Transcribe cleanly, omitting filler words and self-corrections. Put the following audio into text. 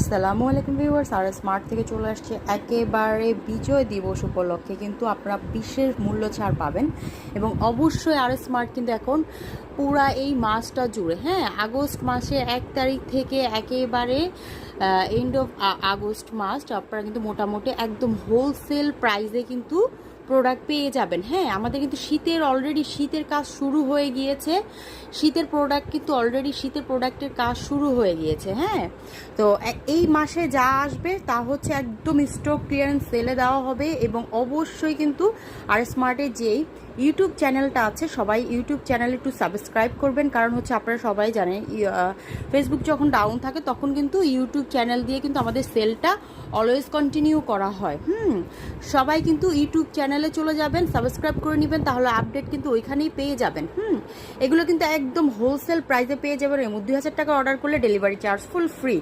আসসালামু আলাইকুম ভিউয়ার্স, আর স্মার্ট থেকে চলে আসছে একেবারে বিজয় দিবস উপলক্ষে কিন্তু আপনারা বিশেষ মূল্য ছাড় পাবেন। এবং অবশ্যই আর স্মার্ট কিন্তু এখন পুরা এই মাসটা জুড়ে, হ্যাঁ, আগস্ট মাসের 1 তারিখ থেকে একেবারে এন্ড অফ আগস্ট মাস আপনারা কিন্তু মোটামুটি একদম হোলসেল প্রাইসে কিন্তু প্রোডাক্ট পেয়ে যাবেন। হ্যাঁ, আমাদের কিন্তু শীতের কাজ শুরু হয়ে গিয়েছে। শীতের প্রোডাক্টের কাজ শুরু হয়ে গিয়েছে। হ্যাঁ, তো এই মাসে যা আসবে তা হচ্ছে একদম স্টক ক্লিয়ারেন্স সেলে দেওয়া হবে। এবং অবশ্যই কিন্তু আর স্মার্টের যেই ইউটিউব চ্যানেলটা আছে, সবাই ইউটিউব চ্যানেলে একটু সাবস্ক্রাইব করবেন। কারণ হচ্ছে আপনারা সবাই জানেন ফেসবুক যখন ডাউন থাকে তখন কিন্তু ইউটিউব চ্যানেল দিয়ে কিন্তু আমাদের সেলটা অলওয়েজ কন্টিনিউ করা হয়। সবাই কিন্তু ইউটিউব চ্যানেলে চলে যাবেন, সাবস্ক্রাইব করে নেবেন, তাহলে আপডেট কিন্তু ওইখানেই পেয়ে যাবেন। এগুলো কিন্তু একদম হোলসেল প্রাইসে পেয়ে যাবেন। এবং 2000 টাকা অর্ডার করলে ডেলিভারি চার্জ ফুল ফ্রি।